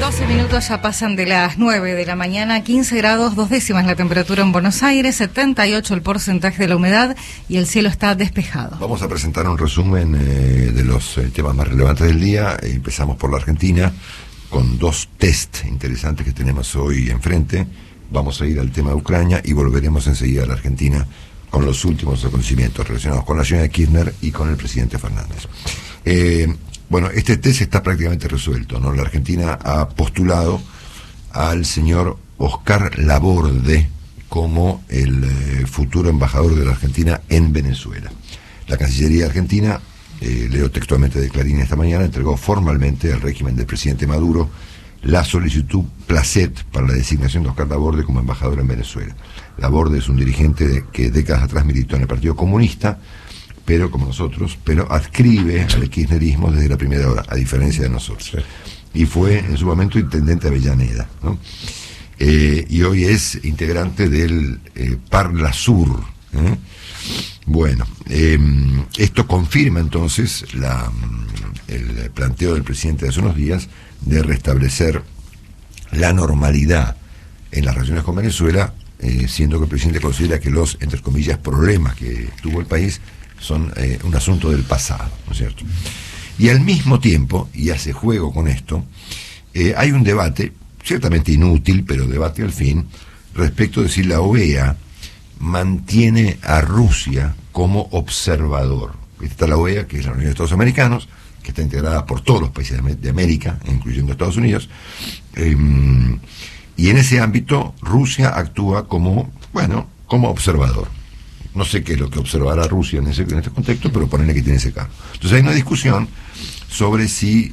12 minutos ya pasan de las 9 de la mañana, 15 grados, 2 décimas la temperatura en Buenos Aires, 78 el porcentaje de la humedad y el cielo está despejado. Vamos a presentar un resumen de los temas más relevantes del día. Empezamos por la Argentina con dos test interesantes que tenemos hoy enfrente. Vamos a ir al tema de Ucrania y volveremos enseguida a la Argentina con los últimos acontecimientos relacionados con la señora Kirchner y con el presidente Fernández. Bueno, este test está prácticamente resuelto, ¿no? La Argentina ha postulado al señor Oscar Laborde como el futuro embajador de la Argentina en Venezuela. La Cancillería Argentina, leo textualmente de Clarín esta mañana, entregó formalmente al régimen del presidente Maduro la solicitud placet para la designación de Oscar Laborde como embajador en Venezuela. Laborde es un dirigente que décadas atrás militó en el Partido Comunista, pero como nosotros, pero adscribe al kirchnerismo desde la primera hora, a diferencia de nosotros. Sí. Y fue en su momento intendente de Avellaneda, ¿no? Y hoy es integrante del Parlasur. Bueno, esto confirma entonces el planteo del presidente de hace unos días de restablecer la normalidad en las relaciones con Venezuela, siendo que el presidente considera que los, entre comillas, problemas que tuvo el país son un asunto del pasado, ¿no es cierto? Y al mismo tiempo, y hace juego con esto, hay un debate, ciertamente inútil, pero debate al fin, respecto de si la OEA mantiene a Rusia como observador. Está la OEA, que es la Unión de Estados Americanos, que está integrada por todos los países de América, incluyendo Estados Unidos, y en ese ámbito Rusia actúa como observador. No sé qué es lo que observará Rusia en este contexto, pero ponele que tiene ese cargo. Entonces hay una discusión sobre si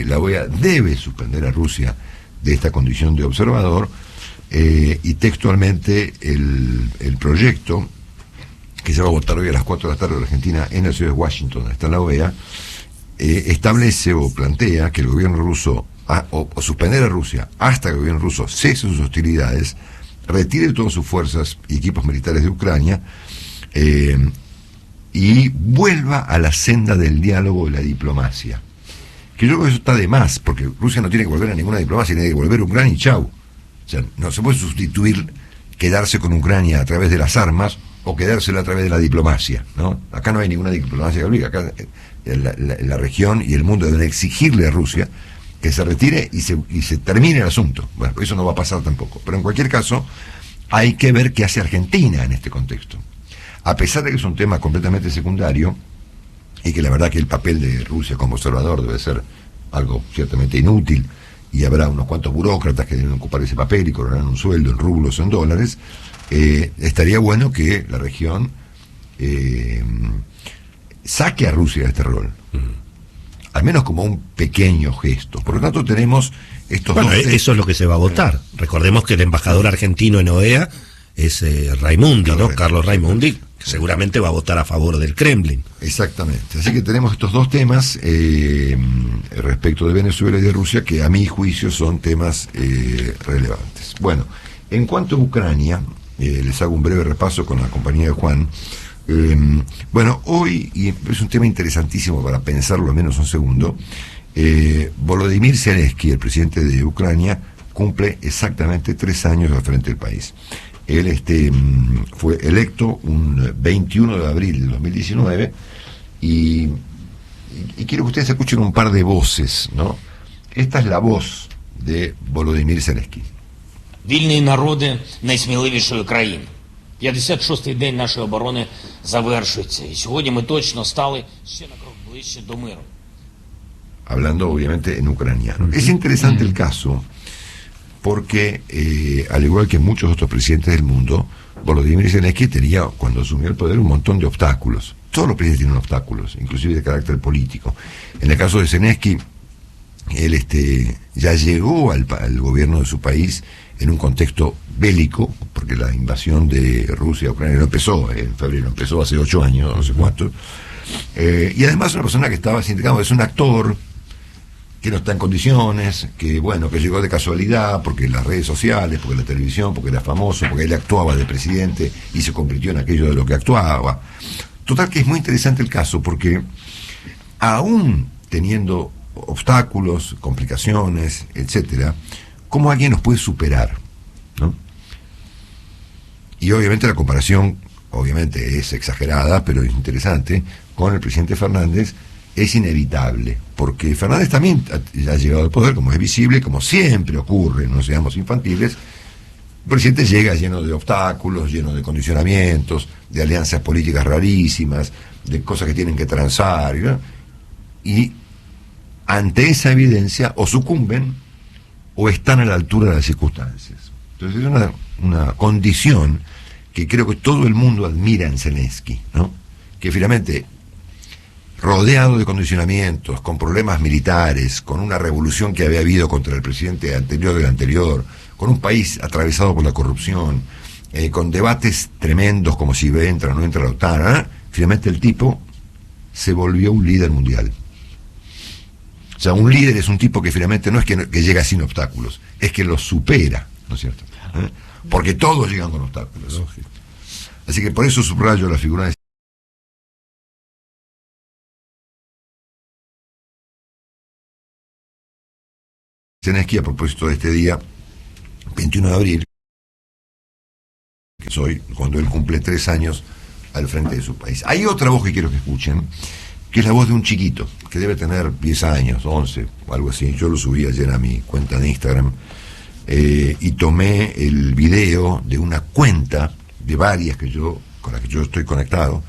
la OEA debe suspender a Rusia de esta condición de observador, y textualmente el proyecto que se va a votar hoy a las 4 de la tarde de Argentina en la ciudad de Washington, donde está la OEA, establece o plantea que el gobierno ruso, o suspender a Rusia hasta que el gobierno ruso cese sus hostilidades, retire todas sus fuerzas y equipos militares de Ucrania, y vuelva a la senda del diálogo y la diplomacia. Que yo creo que eso está de más, porque Rusia no tiene que volver a ninguna diplomacia, tiene que volver a Ucrania y chau. O sea, no se puede sustituir quedarse con Ucrania a través de las armas o quedársela a través de la diplomacia, ¿no? Acá no hay ninguna diplomacia que obliga. Acá la región y el mundo deben exigirle a Rusia que se retire y se termine el asunto. Bueno, eso no va a pasar tampoco. Pero en cualquier caso, hay que ver qué hace Argentina en este contexto. A pesar de que es un tema completamente secundario, y que la verdad que el papel de Rusia como observador debe ser algo ciertamente inútil, y habrá unos cuantos burócratas que deben ocupar ese papel y cobrarán un sueldo en rublos o en dólares, estaría bueno que la región saque a Rusia de este rol. Al menos como un pequeño gesto. Por lo tanto tenemos estos dos... Eso es lo que se va a votar. Recordemos que el embajador argentino en OEA es Raimundi, ¿no? Carlos Raimundi, que seguramente va a votar a favor del Kremlin. Exactamente. Así que tenemos estos dos temas respecto de Venezuela y de Rusia, que a mi juicio son temas relevantes. Bueno, en cuanto a Ucrania, les hago un breve repaso con la compañía de Juan. Bueno, hoy, y es un tema interesantísimo para pensarlo al menos un segundo, Volodymyr Zelensky, el presidente de Ucrania, cumple exactamente 3 años al frente del país. Él fue electo un 21 de abril de 2019 y quiero que ustedes escuchen un par de voces, ¿no? Esta es la voz de Volodymyr Zelensky. Вільні народи найсміливішої країни. 56-й день нашої оборони завершується. І сьогодні ми точно стали ще на крок ближче до миру. Hablando obviamente en ucraniano. Es interesante el caso porque, al igual que muchos otros presidentes del mundo, Volodymyr Zelensky tenía, cuando asumió el poder, un montón de obstáculos. Todos los presidentes tienen obstáculos, inclusive de carácter político. En el caso de Zelensky, él ya llegó al gobierno de su país en un contexto bélico, porque la invasión de Rusia a Ucrania no empezó en febrero, empezó hace 8 años, no sé cuánto. Y además una persona que estaba sindicado, es un actor que no está en condiciones, que llegó de casualidad, porque las redes sociales, porque la televisión, porque era famoso, porque él actuaba de presidente y se convirtió en aquello de lo que actuaba. Total que es muy interesante el caso, porque aún teniendo obstáculos, complicaciones, etcétera, cómo alguien los puede superar, ¿no? Y obviamente la comparación, obviamente es exagerada, pero es interesante, con el presidente Fernández es inevitable, porque Fernández también ha llegado al poder, como es visible, como siempre ocurre, no seamos infantiles. El presidente llega lleno de obstáculos, lleno de condicionamientos, de alianzas políticas rarísimas, de cosas que tienen que transar, ¿no? Y ante esa evidencia o sucumben o están a la altura de las circunstancias. Entonces es una condición que creo que todo el mundo admira en Zelensky, ¿no? Que finalmente, rodeado de condicionamientos, con problemas militares, con una revolución que había habido contra el presidente anterior del anterior, con un país atravesado por la corrupción, con debates tremendos como si entra o no entra la OTAN, ¿eh? Finalmente el tipo se volvió un líder mundial. O sea, un líder es un tipo que finalmente no es que llega sin obstáculos, es que los supera, ¿no es cierto? Porque todos llegan con obstáculos. Así que por eso subrayo la figura de Zelensky a propósito de este día, 21 de abril, que es hoy, cuando él cumple 3 años al frente de su país. Hay otra voz que quiero que escuchen, que es la voz de un chiquito, que debe tener 10 años, 11, o algo así. Yo lo subí ayer a mi cuenta de Instagram, y tomé el video de una cuenta de varias con las que yo estoy conectado,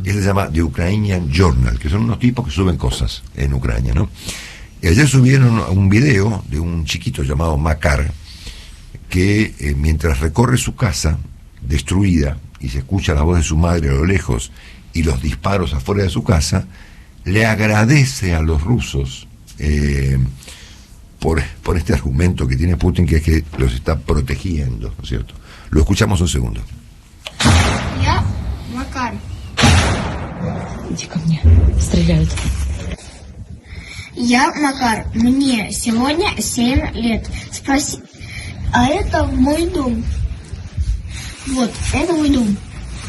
que se llama The Ukrainian Journal, que son unos tipos que suben cosas en Ucrania, ¿no? Y ayer subieron un video de un chiquito llamado Makar, que mientras recorre su casa destruida y se escucha la voz de su madre a lo lejos y los disparos afuera de su casa, le agradece a los rusos por este argumento que tiene Putin, que es que los está protegiendo, ¿no es cierto? Lo escuchamos un segundo. Я Макар. Иди ко мне. Стреляют. Я Макар. Мне сегодня 7 лет. А это мой дом. Вот, это мой дом.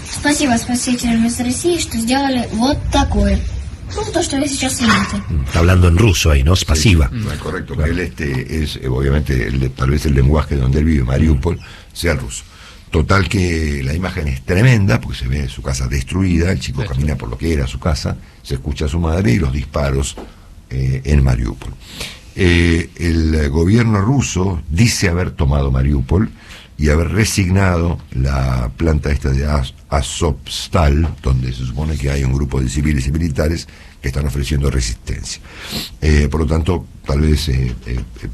Спасибо спасителям из России, что сделали вот такое. Ну, то, что вы сейчас видите. Está hablando en ruso ahí, ¿no? Es pasiva. Sí, correcto. Claro. Él es, obviamente, tal vez el lenguaje donde él vive, Mariupol, sea el ruso. Total que la imagen es tremenda, porque se ve su casa destruida, el chico camina por lo que era su casa, se escucha a su madre y los disparos en Mariupol. El gobierno ruso dice haber tomado Mariupol y haber resignado la planta esta de Azovstal, donde se supone que hay un grupo de civiles y militares que están ofreciendo resistencia. Por lo tanto, tal vez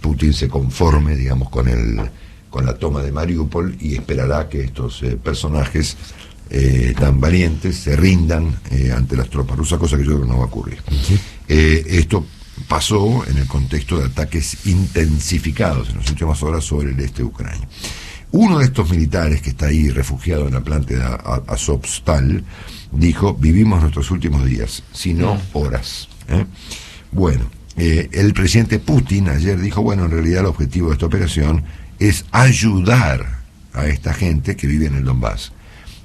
Putin se conforme, digamos, con la toma de Mariupol y esperará que estos personajes tan valientes se rindan ante las tropas rusas, cosa que yo creo que no va a ocurrir. Esto pasó en el contexto de ataques intensificados en las últimas horas sobre el este de Ucrania. Uno de estos militares que está ahí refugiado en la planta de Azovstal dijo: vivimos nuestros últimos días, si no horas. Bueno, el presidente Putin ayer dijo: bueno, en realidad el objetivo de esta operación es ayudar a esta gente que vive en el Donbass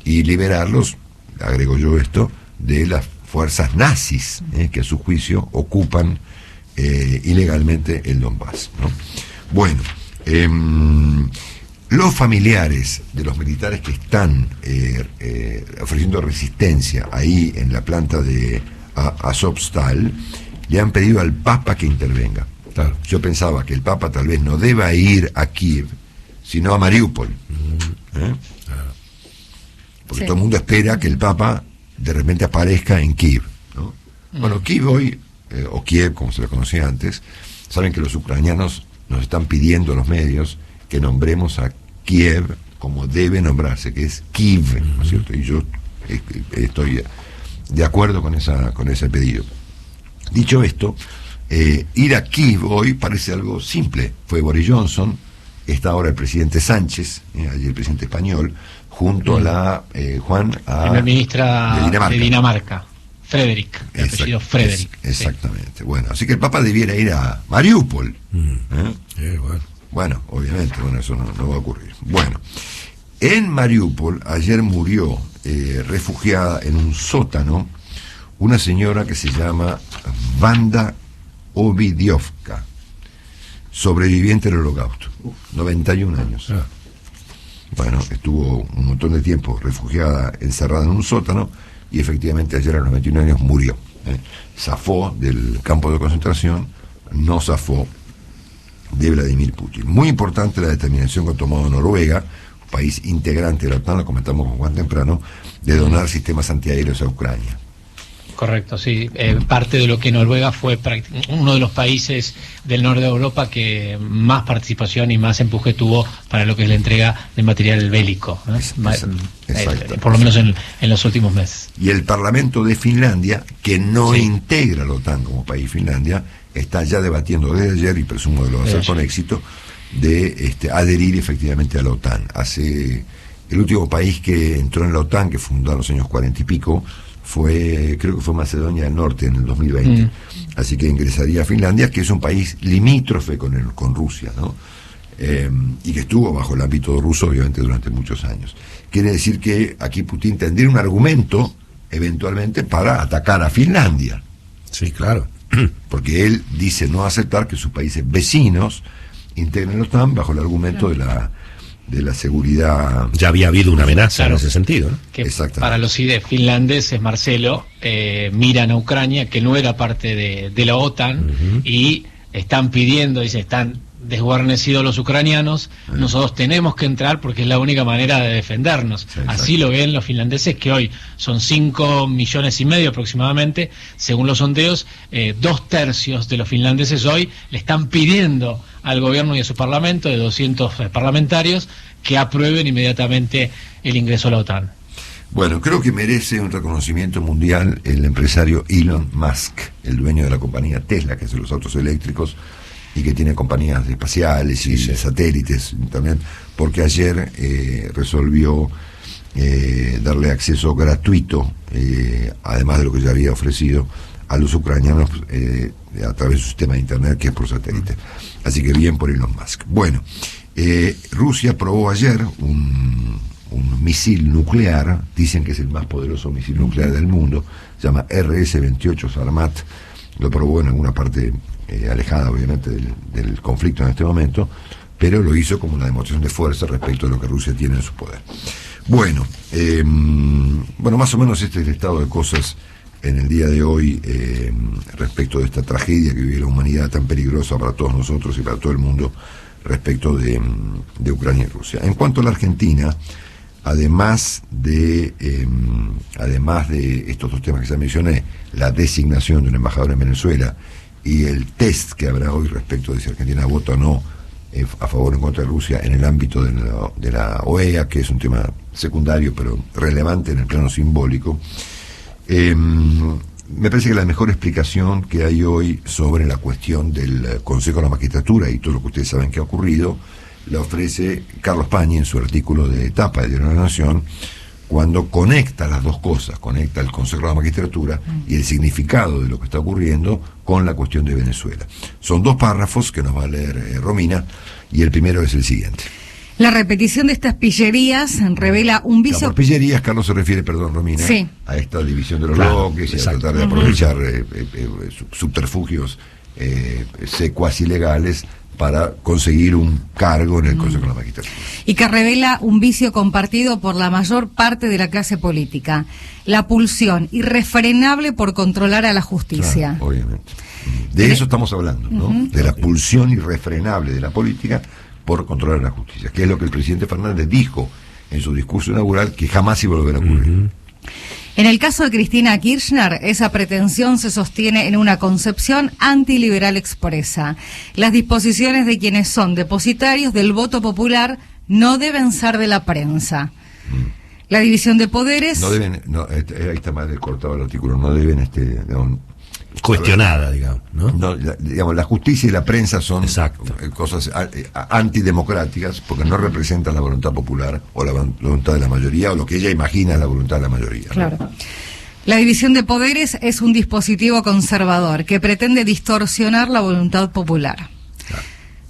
y liberarlos, agrego yo esto, de las fuerzas nazis que a su juicio ocupan ilegalmente el Donbass, ¿no? Bueno, los familiares de los militares que están ofreciendo resistencia ahí en la planta de Azovstal le han pedido al Papa que intervenga. Claro. Yo pensaba que el Papa tal vez no deba ir a Kiev, sino a Mariupol. Porque todo el mundo espera que el Papa de repente aparezca en Kiev, ¿no? Bueno, Kiev hoy, o Kiev como se lo conocía antes, saben que los ucranianos nos están pidiendo a los medios que nombremos a Kiev como debe nombrarse, que es Kiev, ¿no es cierto? Y yo estoy de acuerdo con ese pedido. Dicho esto, ir a Kiev hoy parece algo simple. Fue Boris Johnson, está ahora el presidente Sánchez, allí el presidente español, junto a la primer ministra de Dinamarca, Frederick, el apellido Frederick. Exactamente. Bueno, así que el Papa debiera ir a Mariupol. Bueno, obviamente, eso no va a ocurrir. Bueno, en Mariupol ayer murió refugiada en un sótano una señora que se llama Vanda Ovidiovka, sobreviviente del Holocausto, 91 años. Bueno, estuvo un montón de tiempo refugiada, encerrada en un sótano, y efectivamente ayer a los 21 años murió. Zafó del campo de concentración, no zafó de Vladimir Putin. Muy importante la determinación que ha tomado Noruega, país integrante de la OTAN, lo comentamos con Juan temprano, de donar sistemas antiaéreos a Ucrania. Correcto, sí. Parte de lo que Noruega fue uno de los países del norte de Europa que más participación y más empuje tuvo para lo que es la entrega de material bélico, ¿no? Por lo menos en los últimos meses. Y el Parlamento de Finlandia, que no integra la OTAN como país, Finlandia, está ya debatiendo desde ayer, y presumo que lo va a hacer con éxito, de adherir efectivamente a la OTAN. El último país que entró en la OTAN, que fundó en los años 40 y pico, creo que fue Macedonia del Norte en el 2020. Así que ingresaría a Finlandia, que es un país limítrofe con Rusia, ¿no? Y que estuvo bajo el ámbito ruso, obviamente, durante muchos años. Quiere decir que aquí Putin tendría un argumento, eventualmente, para atacar a Finlandia. Sí, claro. Porque él dice no aceptar que sus países vecinos integren la OTAN bajo el argumento de la seguridad. Ya había habido una amenaza en ese sentido, ¿no? Que para los finlandeses, Marcelo, miran a Ucrania, que no era parte de la OTAN, y están pidiendo, están desguarnecidos los ucranianos, nosotros tenemos que entrar porque es la única manera de defendernos. Así lo ven los finlandeses, que hoy son 5,5 millones aproximadamente, según los sondeos. 2/3 de los finlandeses hoy le están pidiendo al gobierno y a su parlamento, de 200 parlamentarios, que aprueben inmediatamente el ingreso a la OTAN. Bueno, creo que merece un reconocimiento mundial el empresario Elon Musk, el dueño de la compañía Tesla, que hace los autos eléctricos y que tiene compañías espaciales y satélites, internet, porque ayer resolvió darle acceso gratuito, además de lo que ya había ofrecido a los ucranianos a través de su sistema de internet, que es por satélite. Así que bien por Elon Musk. Bueno, Rusia probó ayer un misil nuclear, dicen que es el más poderoso misil nuclear del mundo, se llama RS-28 Sarmat, lo probó en alguna parte alejada obviamente del conflicto en este momento, pero lo hizo como una demostración de fuerza respecto a lo que Rusia tiene en su poder. Bueno, más o menos este es el estado de cosas en el día de hoy respecto de esta tragedia que vive la humanidad, tan peligrosa para todos nosotros y para todo el mundo, respecto de Ucrania y Rusia. En cuanto a la Argentina, además de estos dos temas que ya mencioné, la designación de un embajador en Venezuela y el test que habrá hoy respecto de si Argentina vota o no a favor o en contra de Rusia en el ámbito de la OEA, que es un tema secundario pero relevante en el plano simbólico, me parece que la mejor explicación que hay hoy sobre la cuestión del Consejo de la Magistratura y todo lo que ustedes saben que ha ocurrido, la ofrece Carlos Pañi en su artículo de etapa de Diario de la Nación, cuando conecta las dos cosas, conecta el Consejo de la Magistratura y el significado de lo que está ocurriendo con la cuestión de Venezuela. Son 2 párrafos que nos va a leer Romina, y el primero es el siguiente. La repetición de estas pillerías revela un vicio... Por pillerías, Carlos se refiere, perdón, Romina, a esta división de los bloques y a tratar de aprovechar subterfugios secuas ilegales para conseguir un cargo en el Consejo de la Magistratura. Y que revela un vicio compartido por la mayor parte de la clase política: la pulsión irrefrenable por controlar a la justicia. Claro, obviamente. De eso estamos hablando, ¿no? De la pulsión irrefrenable de la política por controlar a la justicia, que es lo que el presidente Fernández dijo en su discurso inaugural, que jamás iba a volver a ocurrir. En el caso de Cristina Kirchner, esa pretensión se sostiene en una concepción antiliberal expresa. Las disposiciones de quienes son depositarios del voto popular no deben ser de la prensa. La división de poderes... No deben, ahí está mal cortado el artículo, no deben... cuestionada, digamos, ¿no? Digamos, la justicia y la prensa son cosas antidemocráticas porque no representan la voluntad popular o la voluntad de la mayoría o lo que ella imagina es la voluntad de la mayoría, ¿no? Claro. La división de poderes es un dispositivo conservador que pretende distorsionar la voluntad popular. Claro.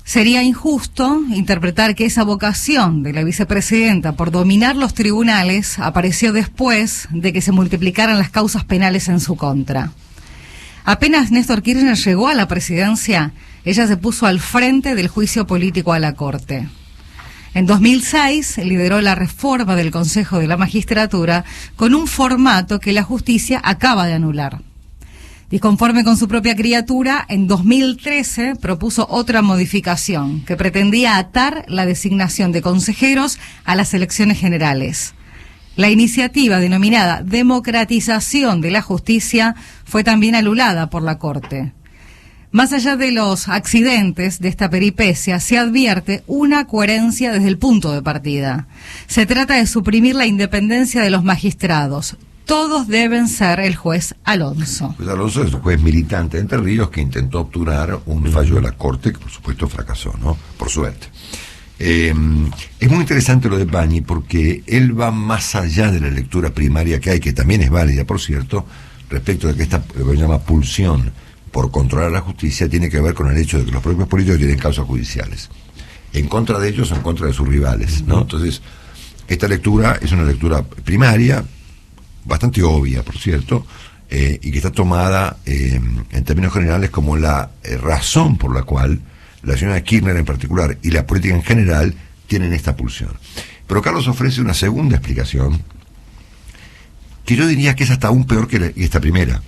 Sería injusto interpretar que esa vocación de la vicepresidenta por dominar los tribunales apareció después de que se multiplicaran las causas penales en su contra. Apenas Néstor Kirchner llegó a la presidencia, ella se puso al frente del juicio político a la Corte. En 2006 lideró la reforma del Consejo de la Magistratura con un formato que la justicia acaba de anular. Disconforme con su propia criatura, en 2013 propuso otra modificación que pretendía atar la designación de consejeros a las elecciones generales. La iniciativa denominada democratización de la justicia fue también anulada por la Corte. Más allá de los accidentes de esta peripecia, se advierte una coherencia desde el punto de partida. Se trata de suprimir la independencia de los magistrados. Todos deben ser el juez Alonso. Pues Alonso es un juez militante de Entre Ríos que intentó obturar un fallo de la Corte que por supuesto fracasó, ¿no? Por suerte. Es muy interesante lo de Pañi porque él va más allá de la lectura primaria que hay, que también es válida, por cierto, respecto de que esta, lo que se llama pulsión por controlar la justicia, tiene que ver con el hecho de que los propios políticos tienen causas judiciales en contra de ellos o en contra de sus rivales, ¿no? Entonces, esta lectura es una lectura primaria, bastante obvia, por cierto, y que está tomada en términos generales como la razón por la cual la señora Kirchner en particular y la política en general tienen esta pulsión. Pero Carlos ofrece una segunda explicación que yo diría que es hasta aún peor que esta primera.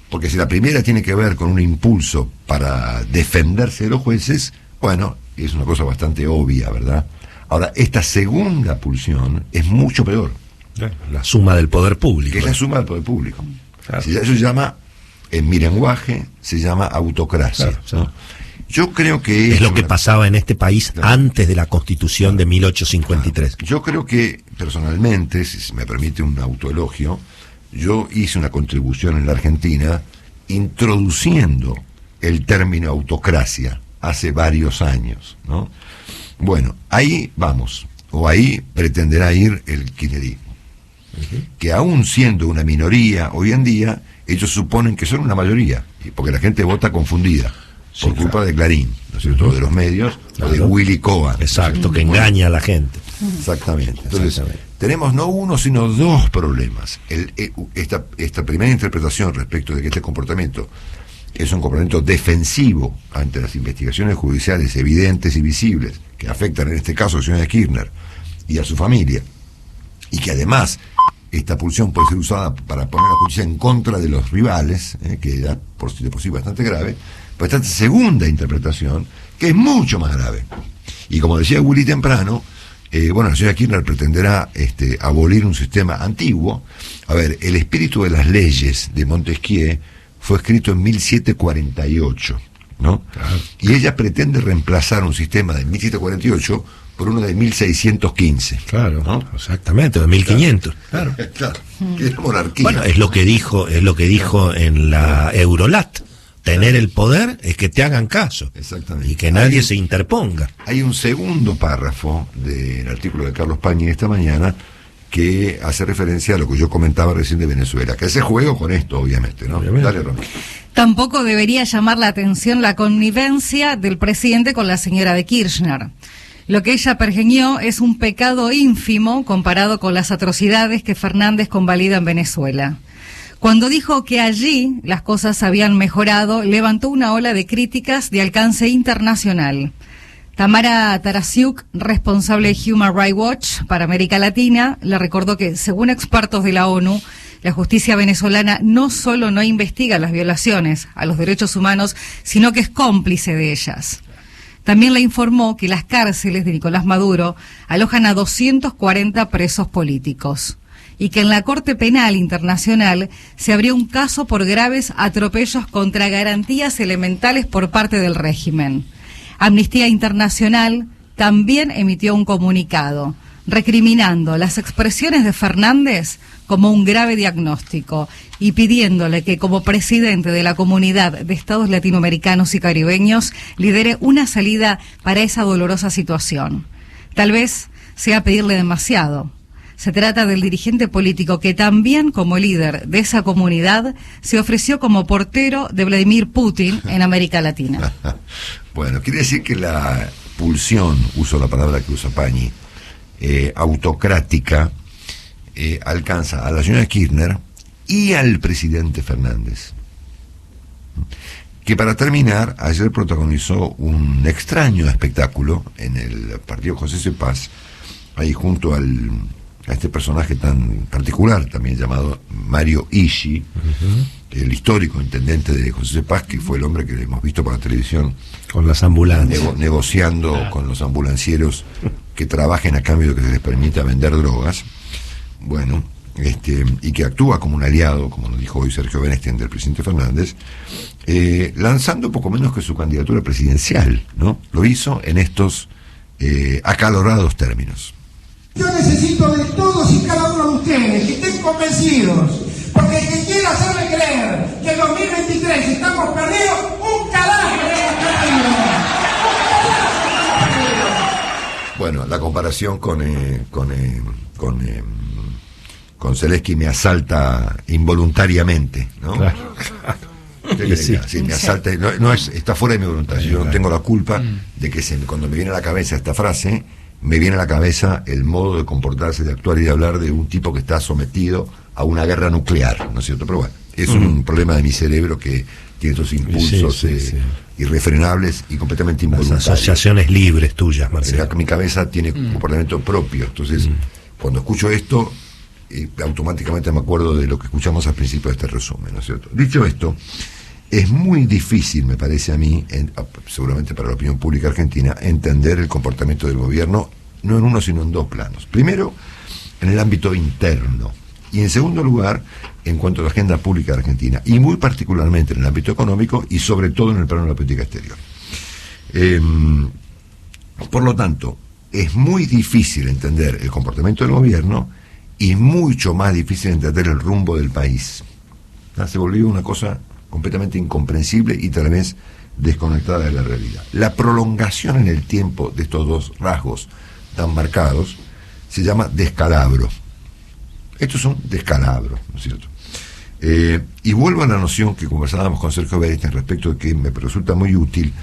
Porque si la primera tiene que ver con un impulso para defenderse de los jueces, bueno, es una cosa bastante obvia, ¿verdad? Ahora, esta segunda pulsión es mucho peor. La suma del poder público. Que es la suma del poder público. Claro. Eso se llama, en mi lenguaje, se llama autocracia. Claro, ¿no? Yo creo que... Es lo que pasaba en este país antes de la Constitución de 1853. Yo creo que, personalmente, si se me permite un autoelogio, yo hice una contribución en la Argentina introduciendo el término autocracia hace varios años, ¿no? Bueno, ahí vamos, o ahí pretenderá ir el kirchnerismo, que aún siendo una minoría hoy en día, ellos suponen que son una mayoría, porque la gente vota confundida, por culpa de Clarín, ¿no es cierto?, de los medios, o de Willy Cohen. Exacto, que engaña a la gente. Exactamente. Entonces, tenemos no uno, sino dos problemas. Esta primera interpretación respecto de que este comportamiento es un comportamiento defensivo ante las investigaciones judiciales evidentes y visibles que afectan en este caso a la señora Kirchner y a su familia, y que además esta pulsión puede ser usada para poner a la justicia en contra de los rivales, que ya por sí es bastante grave, pero esta segunda interpretación que es mucho más grave. Y como decía Willy temprano, bueno, la señora Kirchner pretenderá abolir un sistema antiguo. A ver, el espíritu de las leyes de Montesquieu fue escrito en 1748, ¿no? Claro. Y ella pretende reemplazar un sistema de 1748 por uno de 1615. Claro, ¿no? Exactamente, de 1500. Claro, claro. Que es monarquía. Bueno, es lo que dijo en la Eurolat. Tener el poder es que te hagan caso. Exactamente. Y que nadie se interponga. Hay un segundo párrafo del artículo de Carlos Pañi esta mañana que hace referencia a lo que yo comentaba recién de Venezuela, que hace juego con esto, obviamente, ¿no? Obviamente. Dale, Román. Tampoco debería llamar la atención la connivencia del presidente con la señora de Kirchner. Lo que ella pergeñó es un pecado ínfimo comparado con las atrocidades que Fernández convalida en Venezuela. Cuando dijo que allí las cosas habían mejorado, levantó una ola de críticas de alcance internacional. Tamara Tarasiuk, responsable de Human Rights Watch para América Latina, le recordó que, según expertos de la ONU, la justicia venezolana no solo no investiga las violaciones a los derechos humanos, sino que es cómplice de ellas. También le informó que las cárceles de Nicolás Maduro alojan a 240 presos políticos y que en la Corte Penal Internacional se abrió un caso por graves atropellos contra garantías elementales por parte del régimen. Amnistía Internacional también emitió un comunicado recriminando las expresiones de Fernández como un grave diagnóstico y pidiéndole que, como presidente de la Comunidad de Estados Latinoamericanos y Caribeños, lidere una salida para esa dolorosa situación. Tal vez sea pedirle demasiado. Se trata del dirigente político que también, como líder de esa comunidad, se ofreció como portero de Vladimir Putin en América Latina. Bueno, quiere decir que la pulsión, uso la palabra que usa Pañi, autocrática, alcanza a la señora Kirchner y al presidente Fernández. que para terminar, ayer protagonizó un extraño espectáculo en el partido José C. Paz, ahí junto a este personaje tan particular, también llamado Mario Ishi, el histórico intendente de José C. Paz, que fue el hombre que hemos visto por la televisión con las ambulancias, negociando con los ambulancieros que trabajen a cambio de que se les permita vender drogas. Bueno, y que actúa como un aliado, como nos dijo hoy Sergio Benestein, del presidente Fernández, lanzando poco menos que su candidatura presidencial, ¿no? Lo hizo en estos acalorados términos. Yo necesito de todos y cada uno de ustedes que estén convencidos, porque el que quiera hacerme creer que en 2023 estamos perdidos, un carajo hemos perdido. Bueno, la comparación con Zelensky me asalta involuntariamente, ¿no? Claro. Sí, me asalta, está fuera de mi voluntad. Yo no tengo la culpa de que cuando me viene a la cabeza esta frase, me viene a la cabeza el modo de comportarse, de actuar y de hablar de un tipo que está sometido a una guerra nuclear, ¿no es cierto? Pero bueno, es un problema de mi cerebro que tiene estos impulsos irrefrenables y completamente involuntarios. Las asociaciones libres tuyas, Marcelo. Mi cabeza tiene un comportamiento propio, entonces cuando escucho esto, automáticamente me acuerdo de lo que escuchamos al principio de este resumen, ¿no es cierto? Dicho esto, es muy difícil, me parece a mí, seguramente para la opinión pública argentina, entender el comportamiento del gobierno, no en uno sino en dos planos. Primero, en el ámbito interno, y en segundo lugar, en cuanto a la agenda pública de Argentina, y muy particularmente en el ámbito económico y sobre todo en el plano de la política exterior. Por lo tanto, es muy difícil entender el comportamiento del gobierno y mucho más difícil entender el rumbo del país. Se volvió una cosa completamente incomprensible y tal vez desconectada de la realidad. La prolongación en el tiempo de estos dos rasgos tan marcados se llama descalabro. Estos son descalabros, ¿no es cierto? Y vuelvo a la noción que conversábamos con Sergio Benestein respecto de que me resulta muy útil,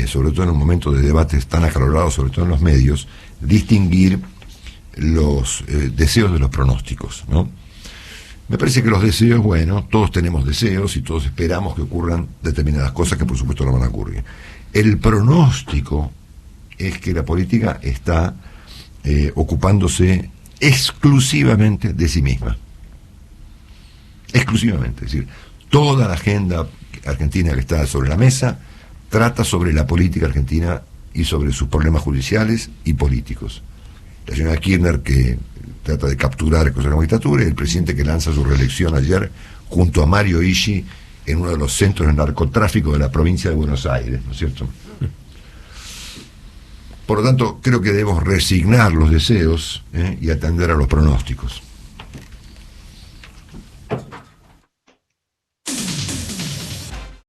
sobre todo en un momento de debates tan acalorados, sobre todo en los medios, distinguir los deseos de los pronósticos, ¿no? Me parece que los deseos, bueno, todos tenemos deseos y todos esperamos que ocurran determinadas cosas que por supuesto no van a ocurrir. El pronóstico es que la política está ocupándose exclusivamente de sí misma. Exclusivamente, es decir, toda la agenda argentina que está sobre la mesa trata sobre la política argentina y sobre sus problemas judiciales y políticos. La señora Kirchner, que trata de capturar cosas de la dictadura, y el presidente que lanza su reelección ayer junto a Mario Ishi en uno de los centros de narcotráfico de la provincia de Buenos Aires, ¿no es cierto? Por lo tanto, creo que debemos resignar los deseos y atender a los pronósticos.